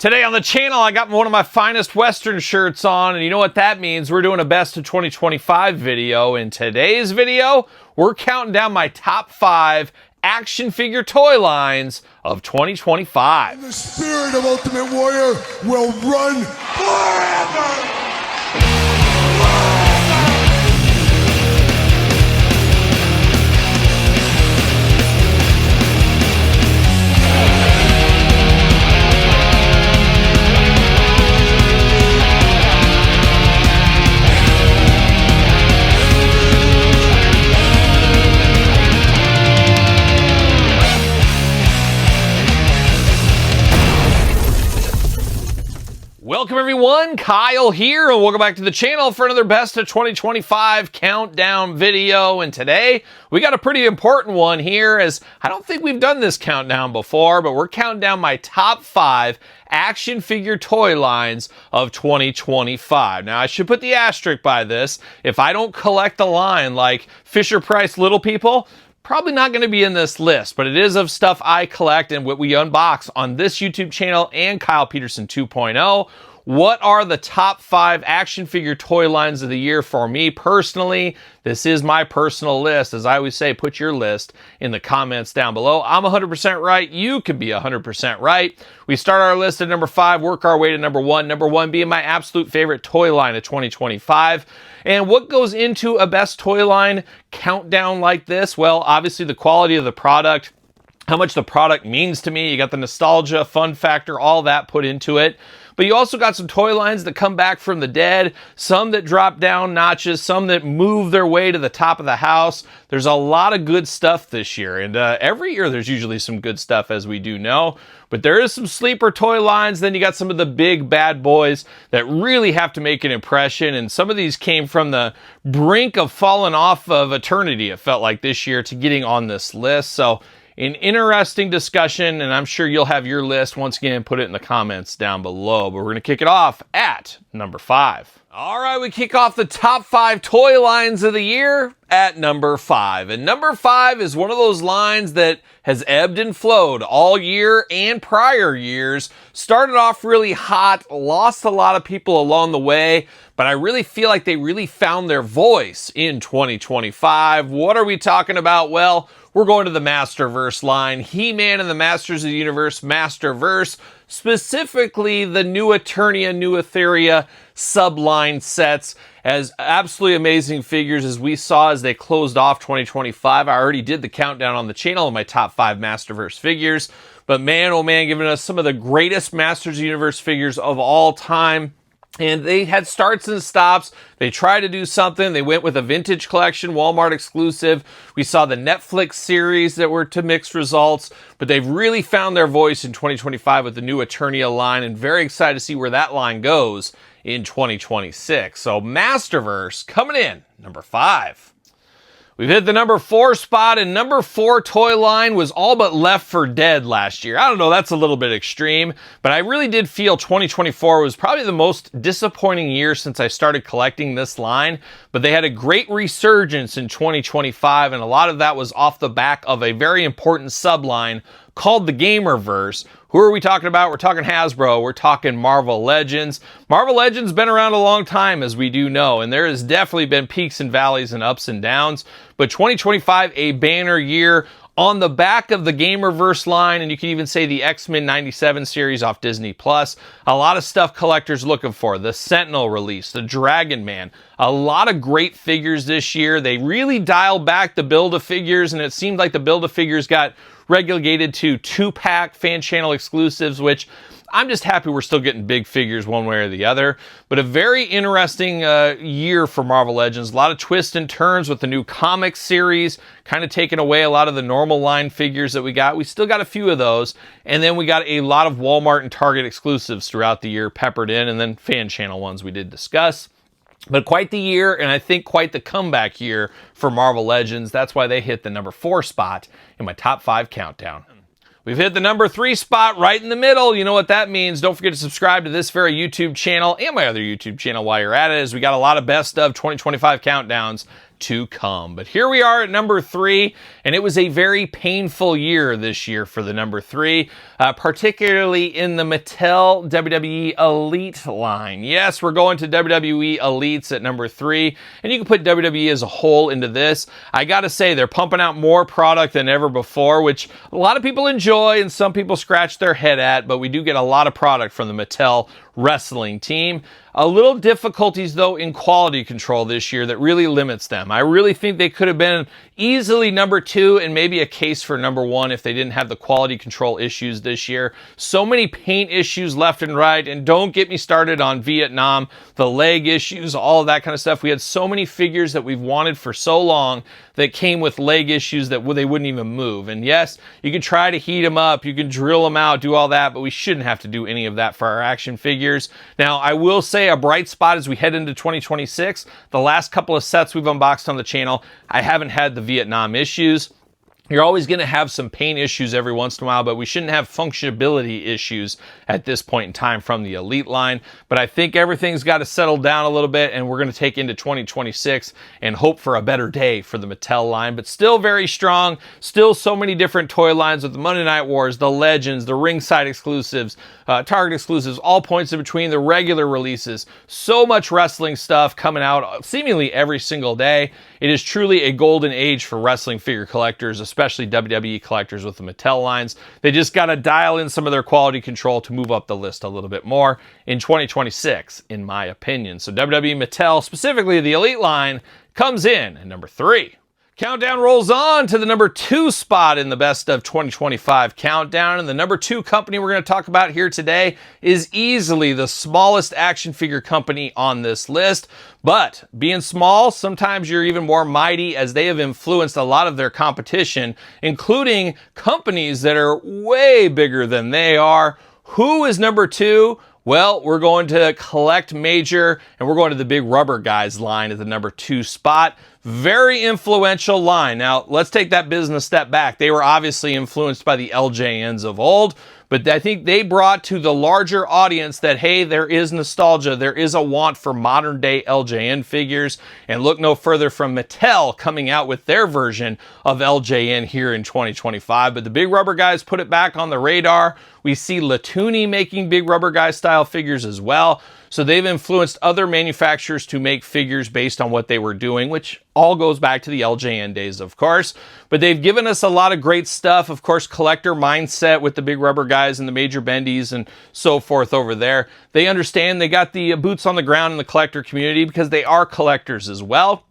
Today on the channel, I got one of my finest Western shirts on, and you know what that means. We're doing a best of 2025 video. In today's video, we're counting down my top 5 action figure toy lines of 2025. The spirit of Ultimate Warrior will run forever! Welcome everyone, Kyle here, and welcome back to the channel for another Best of 2025 countdown video. And today, we got a pretty important one here, as I don't think we've done this countdown before, but we're counting down my top 5 action figure toy lines of 2025. Now, I should put the asterisk by this. If I don't collect a line like Fisher-Price Little People, probably not going to be in this list, but it is of stuff I collect and what we unbox on this YouTube channel and Kyle Peterson 2.0. What are the top 5 action figure toy lines of the year for me personally? This is my personal list. As I always say, put your list in the comments down below. I'm 100% right. You can be 100% right. We start our list at number 5, work our way to number 1. Number 1 being my absolute favorite toy line of 2025. And what goes into a best toy line countdown like this? Well, obviously the quality of the product, how much the product means to me. You got the nostalgia, fun factor, all that put into it. But you also got some toy lines that come back from the dead, some that drop down notches, some that move their way to the top of the house. There's a lot of good stuff this year, and every year there's usually some good stuff, as we do know. But there is some sleeper toy lines. Then you got some of the big bad boys that really have to make an impression, and some of these came from the brink of falling off of eternity, it felt like, this year to getting on this list. So an interesting discussion, and I'm sure you'll have your list. Once again, put it in the comments down below. But we're going to kick it off at number 5. All right, we kick off the top 5 toy lines of the year at number 5. And number 5 is one of those lines that has ebbed and flowed all year and prior years. Started off really hot, lost a lot of people along the way, but I really feel like they really found their voice in 2025. What are we talking about? Well, we're going to the Masterverse line. He-Man and the Masters of the Universe Masterverse, specifically the New Eternia, New Etheria subline sets, as absolutely amazing figures as we saw as they closed off 2025. I already did the countdown on the channel of my top 5 Masterverse figures, but man, oh man, giving us some of the greatest Masters of the Universe figures of all time. And they had starts and stops. They tried to do something. They went with a vintage collection, Walmart exclusive. We saw the Netflix series that were to mixed results, but they've really found their voice in 2025 with the New Eternia line, and very excited to see where that line goes in 2026. So Masterverse coming in number 5. We've hit the number 4 spot, and number 4 toy line was all but left for dead last year. I don't know, that's a little bit extreme, but I really did feel 2024 was probably the most disappointing year since I started collecting this line, but they had a great resurgence in 2025, and a lot of that was off the back of a very important subline called the Gamerverse. Who are we talking about? We're talking Hasbro. We're talking Marvel Legends. Marvel Legends been around a long time, as we do know, and there has definitely been peaks and valleys and ups and downs. But 2025, a banner year on the back of the Gamerverse line, and you can even say the X-Men 97 series off Disney+. A lot of stuff collectors looking for. The Sentinel release, the Dragon Man. A lot of great figures this year. They really dialed back the Build-A-Figures, and it seemed like the Build-A-Figures got relegated to 2-pack fan channel exclusives, which I'm just happy we're still getting big figures one way or the other. But a very interesting year for Marvel Legends. A lot of twists and turns with the new comic series, kind of taking away a lot of the normal line figures that we got. We still got a few of those. And then we got a lot of Walmart and Target exclusives throughout the year peppered in, and then fan channel ones we did discuss. But quite the year, and I think quite the comeback year for Marvel Legends. That's why they hit the number 4 spot in my top 5 countdown. We've hit the number 3 spot right in the middle. You know what that means. Don't forget to subscribe to this very YouTube channel and my other YouTube channel while you're at it, as we got a lot of best of 2025 countdowns to come. But here we are at number 3, and it was a very painful year this year for the number 3, particularly in the Mattel WWE Elite line. Yes, we're going to WWE Elites at number 3, and you can put WWE as a whole into this. I gotta say, they're pumping out more product than ever before, which a lot of people enjoy and some people scratch their head at, but we do get a lot of product from the Mattel wrestling team. A little difficulties though in quality control this year that really limits them. I really think they could have been easily number 2 and maybe a case for number 1 if they didn't have the quality control issues this year. So many paint issues left and right, and don't get me started on Vietnam, the leg issues, all of that kind of stuff. We had so many figures that we've wanted for so long that came with leg issues that they wouldn't even move. And yes, you can try to heat them up, you can drill them out, do all that, but we shouldn't have to do any of that for our action figures. Now, I will say a bright spot as we head into 2026, the last couple of sets we've unboxed on the channel, I haven't had the Vietnam issues. You're always going to have some paint issues every once in a while, but we shouldn't have functionability issues at this point in time from the Elite line. But I think everything's got to settle down a little bit, and we're going to take into 2026 and hope for a better day for the Mattel line. But still very strong, still so many different toy lines with the Monday Night Wars, the Legends, the ringside exclusives, Target exclusives, all points in between, the regular releases. So much wrestling stuff coming out seemingly every single day. It is truly a golden age for wrestling figure collectors, especially WWE collectors with the Mattel lines. They just got to dial in some of their quality control to move up the list a little bit more in 2026, in my opinion. So WWE Mattel, specifically the Elite line, comes in at number 3. Countdown rolls on to the number 2 spot in the best of 2025 countdown. And the number 2 company we're going to talk about here today is easily the smallest action figure company on this list. But being small, sometimes you're even more mighty, as they have influenced a lot of their competition, including companies that are way bigger than they are. Who is number 2? Well, we're going to Collect Major, and we're going to the Big Rubber Guys line at the number 2 spot. Very influential line. Now, let's take that business step back. They were obviously influenced by the LJNs of old, but I think they brought to the larger audience that, hey, there is nostalgia, there is a want for modern day LJN figures, and look no further from Mattel coming out with their version of LJN here in 2025. But the Big Rubber Guys put it back on the radar. We see Latoony making Big Rubber Guy style figures as well. So they've influenced other manufacturers to make figures based on what they were doing, which all goes back to the LJN days, of course. But they've given us a lot of great stuff. Of course, collector mindset with the Big Rubber Guys and the Major Bendies and so forth over there. They understand, they got the boots on the ground in the collector community because they are collectors as well.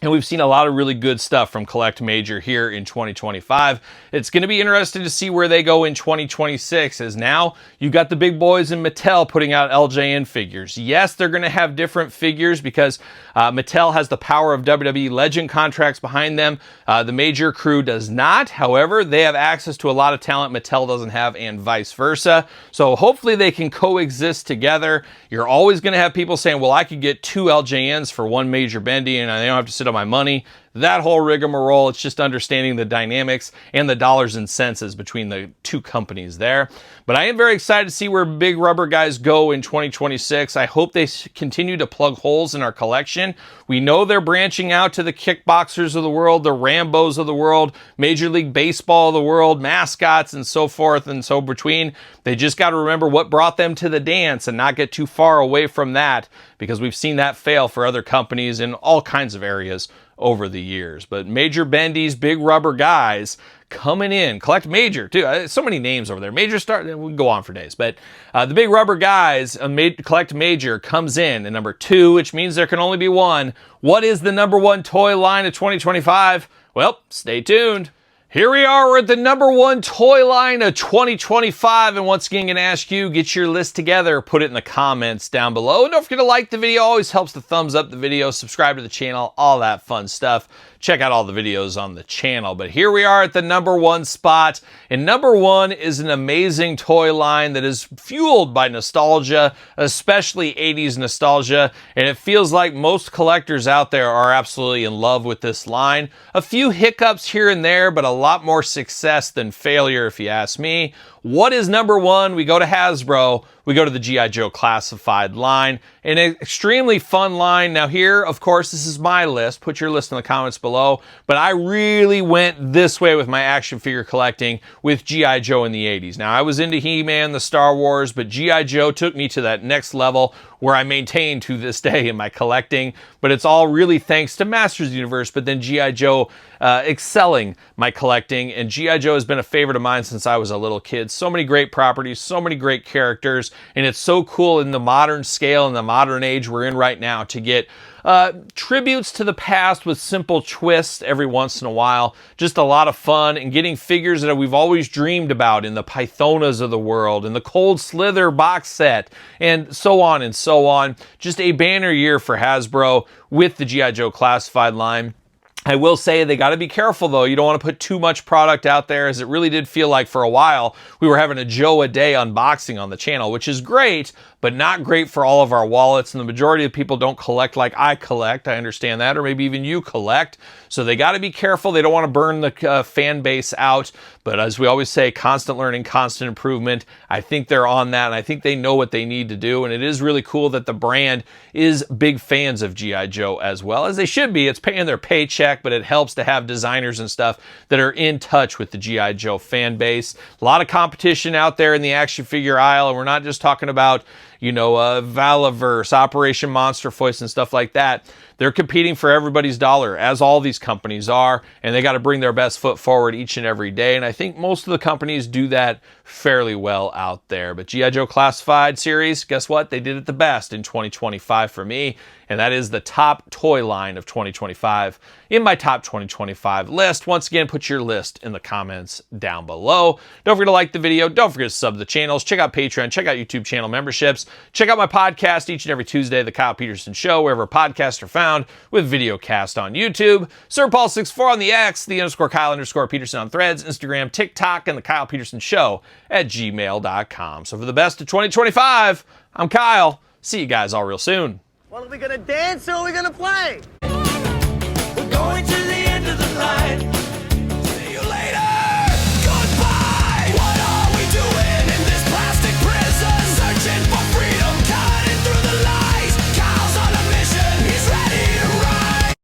And we've seen a lot of really good stuff from Collect Major here in 2025. It's going to be interesting to see where they go in 2026, as now you got the big boys in Mattel putting out LJN figures. Yes, they're going to have different figures because Mattel has the power of WWE Legend contracts behind them. The Major crew does not. However, they have access to a lot of talent Mattel doesn't have, and vice versa. So hopefully they can coexist together. You're always going to have people saying, well, I could get 2 LJNs for 1 Major Bendy and I don't have to sit on my money. That whole rigmarole, it's just understanding the dynamics and the dollars and cents between the 2 companies there. But I am very excited to see where Big Rubber Guys go in 2026. I hope they continue to plug holes in our collection. We know they're branching out to the kickboxers of the world, the Rambos of the world, Major League Baseball of the world, mascots, and so forth and so between. They just got to remember what brought them to the dance and not get too far away from that, because we've seen that fail for other companies in all kinds of areas over the years. But Major Bendy's Big Rubber Guys coming in. Collect Major, too. So many names over there. Major Star, we can go on for days. But the Big Rubber Guys, Collect Major, comes in at number 2, which means there can only be one. What is the number 1 toy line of 2025? Well, stay tuned. Here we are, we're at the number 1 toy line of 2025, and once again, I'm going to ask you, get your list together, put it in the comments down below, and don't forget to like the video. Always helps to thumbs up the video, subscribe to the channel, all that fun stuff. Check out all the videos on the channel. But here we are at the number 1 spot, and number 1 is an amazing toy line that is fueled by nostalgia, especially 80s nostalgia, and it feels like most collectors out there are absolutely in love with this line. A few hiccups here and there, but a lot more success than failure, if you ask me. What is number one? We go to Hasbro. We go to the G.I. Joe Classified line. An extremely fun line. Now here, of course, this is my list. Put your list in the comments below. But I really went this way with my action figure collecting with G.I. Joe in the 80s. Now, I was into He-Man, the Star Wars, but G.I. Joe took me to that next level where I maintain to this day in my collecting. But it's all really thanks to Masters of the Universe, but then G.I. Joe excelling my collecting. And G.I. Joe has been a favorite of mine since I was a little kid. So many great properties, so many great characters, and it's so cool in the modern scale and the modern age we're in right now to get tributes to the past with simple twists every once in a while. Just a lot of fun, and getting figures that we've always dreamed about in the Pythonas of the world, and the Cold Slither box set, and so on and so on. Just a banner year for Hasbro with the G.I. Joe Classified line. I will say they got to be careful, though. You don't want to put too much product out there, as it really did feel like for a while we were having a Joe a day unboxing on the channel, which is great, but not great for all of our wallets. And the majority of people don't collect like I collect. I understand that, or maybe even you collect. So they got to be careful. They don't want to burn the fan base out. But as we always say, constant learning, constant improvement. I think they're on that, and I think they know what they need to do. And it is really cool that the brand is big fans of G.I. Joe as well, as they should be. It's paying their paycheck, but it helps to have designers and stuff that are in touch with the G.I. Joe fan base. A lot of competition out there in the action figure aisle, and we're not just talking about, you know, Valaverse, Operation Monster Voice, and stuff like that. They're competing for everybody's dollar, as all these companies are, and they got to bring their best foot forward each and every day, and I think most of the companies do that fairly well out there. But G.I. Joe Classified series, guess what? They did it the best in 2025 for me, and that is the top toy line of 2025 in my top 2025 list. Once again, put your list in the comments down below. Don't forget to like the video. Don't forget to sub to the channels. Check out Patreon. Check out YouTube channel memberships. Check out my podcast each and every Tuesday, The Kyle Peterson Show, wherever podcasts are found, with video cast on YouTube. SirPaul64 on the X, _Kyle_Peterson on Threads, Instagram, TikTok, and The Kyle Peterson Show at gmail.com. So for the best of 2025, I'm Kyle. See you guys all real soon. Well, are we gonna dance or are we gonna play? We're going to the end of the line.